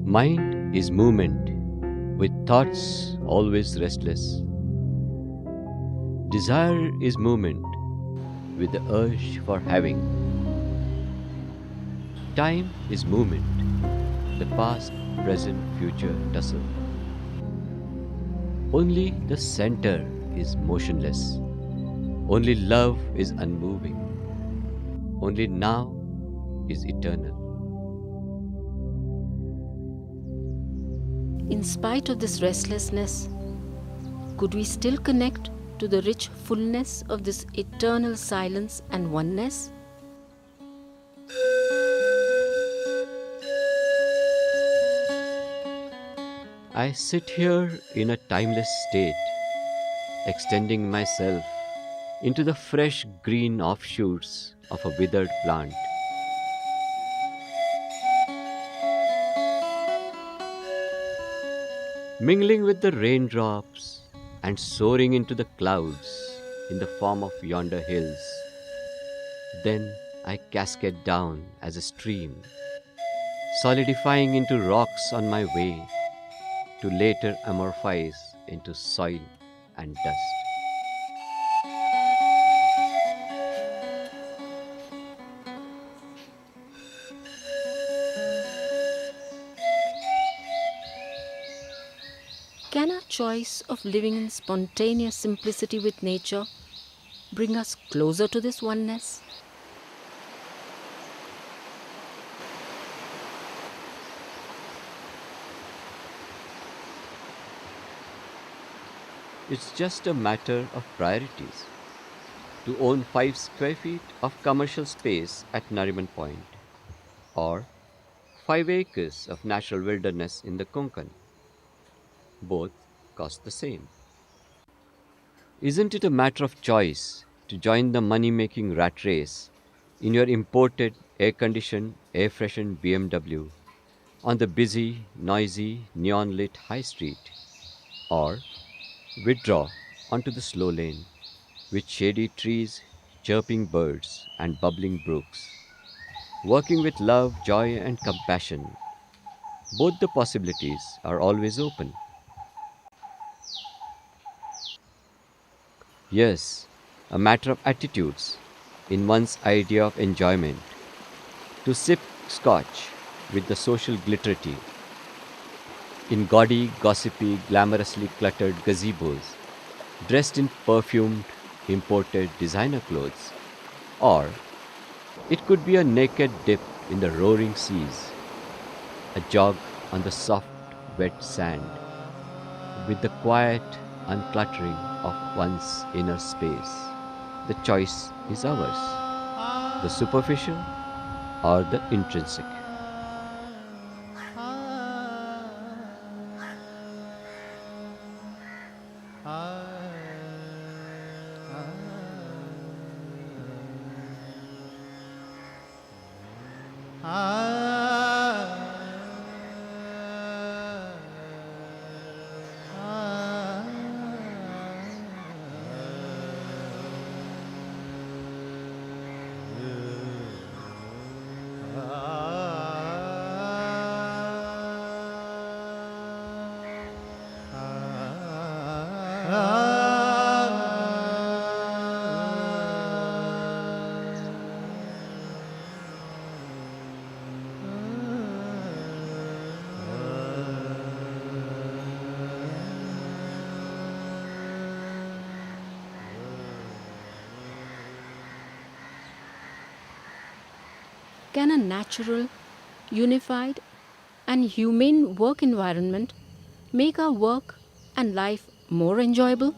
Mind is movement, with thoughts always restless. Desire is movement, with the urge for having. Time is movement, the past, present, future tussle. Only the center is motionless. Only love is unmoving. Only now is eternal. In spite of this restlessness, could we still connect to the rich fullness of this eternal silence and oneness? I sit here in a timeless state, extending myself into the fresh green offshoots of a withered plant. Mingling with the raindrops and soaring into the clouds in the form of yonder hills. Then I cascade down as a stream, solidifying into rocks on my way to later amorphize into soil and dust. Can our choice of living in spontaneous simplicity with nature bring us closer to this oneness? It's just a matter of priorities. To own 5 square feet of commercial space at Nariman Point, or 5 acres of natural wilderness in the Konkan. Both cost the same. Isn't it a matter of choice to join the money making rat race in your imported air conditioned, air freshened BMW on the busy, noisy, neon lit high street, or withdraw onto the slow lane with shady trees, chirping birds, and bubbling brooks, working with love, joy, and compassion? Both the possibilities are always open. Yes, a matter of attitudes in one's idea of enjoyment. To sip scotch with the social glitterati in gaudy, gossipy, glamorously cluttered gazebos, dressed in perfumed, imported designer clothes. Or it could be a naked dip in the roaring seas, a jog on the soft, wet sand, with the quiet uncluttering of one's inner space. The choice is ours, the superficial or the intrinsic. Can a natural, unified, and humane work environment make our work and life more enjoyable?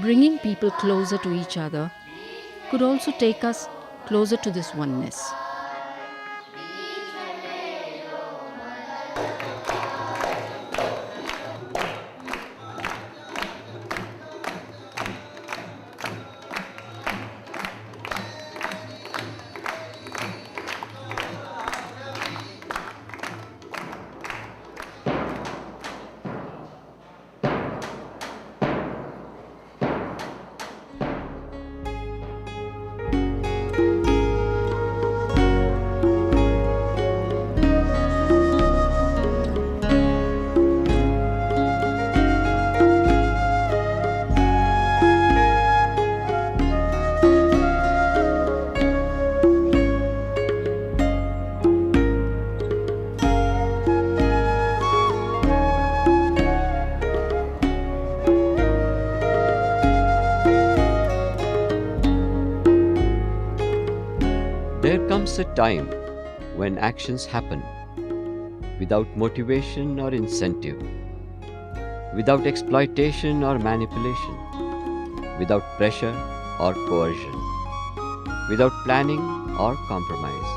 bringing people closer to each other, could also take us closer to this oneness. There comes a time when actions happen without motivation or incentive, without exploitation or manipulation, without pressure or coercion, without planning or compromise.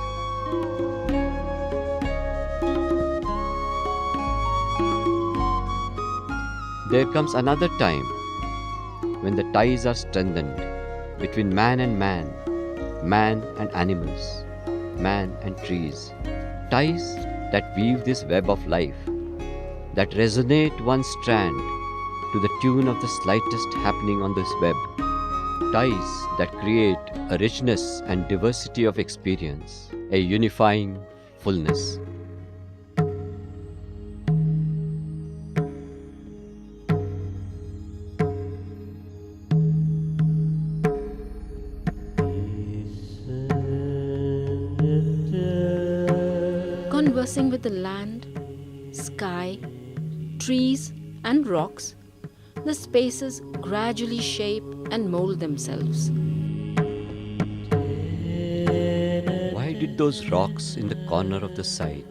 There comes another time when the ties are strengthened between man and man, man and animals, man and trees. Ties that weave this web of life, that resonate one strand to the tune of the slightest happening on this web. Ties that create a richness and diversity of experience, a unifying fullness. Conversing with the land, sky, trees, and rocks, the spaces gradually shape and mold themselves. Why did those rocks in the corner of the site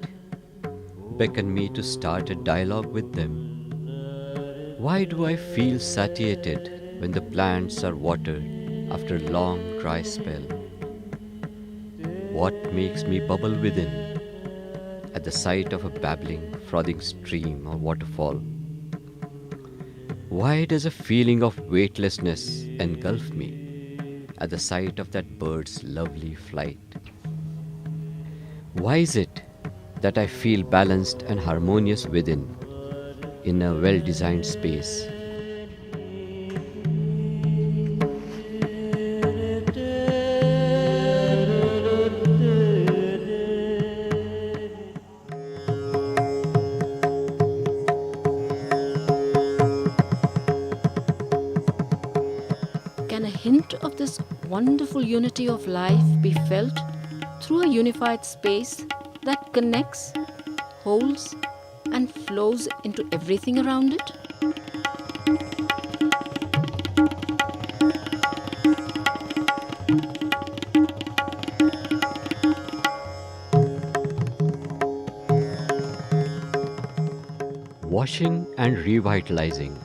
beckon me to start a dialogue with them? Why do I feel satiated when the plants are watered after a long dry spell? What makes me bubble within at the sight of a babbling, frothing stream or waterfall? Why does a feeling of weightlessness engulf me at the sight of that bird's lovely flight? Why is it that I feel balanced and harmonious within in a well-designed space? Can a hint of this wonderful unity of life be felt through a unified space that connects, holds, and flows into everything around it? Washing and revitalizing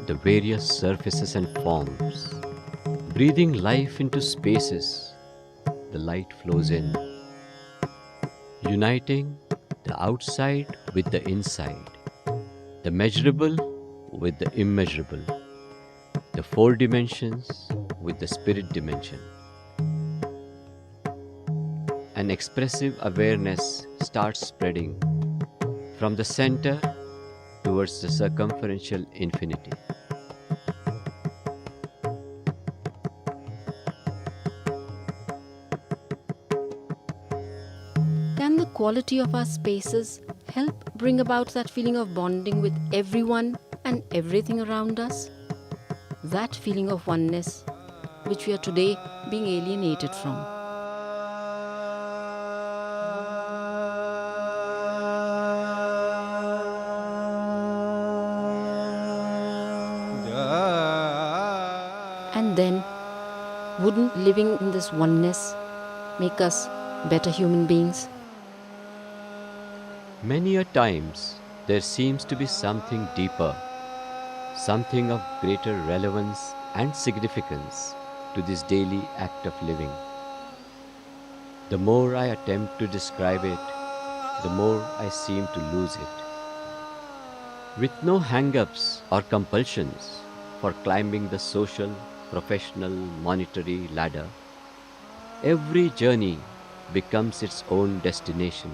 the various surfaces and forms, breathing life into spaces, the light flows in, uniting the outside with the inside, the measurable with the immeasurable, the four dimensions with the spirit dimension. An expressive awareness starts spreading from the center towards the circumferential infinity. Can the quality of our spaces help bring about that feeling of bonding with everyone and everything around us? That feeling of oneness which we are today being alienated from. And then, wouldn't living in this oneness make us better human beings? Many a times there seems to be something deeper, something of greater relevance and significance to this daily act of living. The more I attempt to describe it, the more I seem to lose it. With no hang ups or compulsions for climbing the social, professional, monetary ladder, every journey becomes its own destination,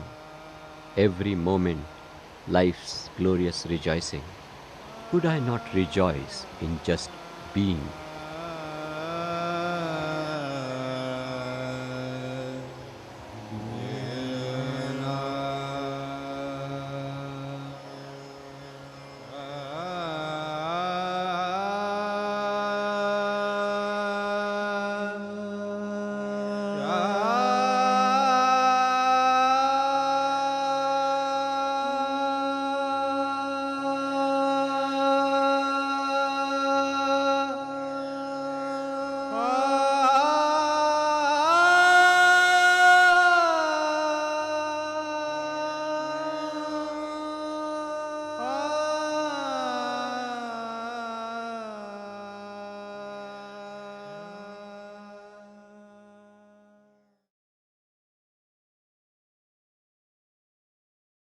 every moment life's glorious rejoicing. Could I not rejoice in just being?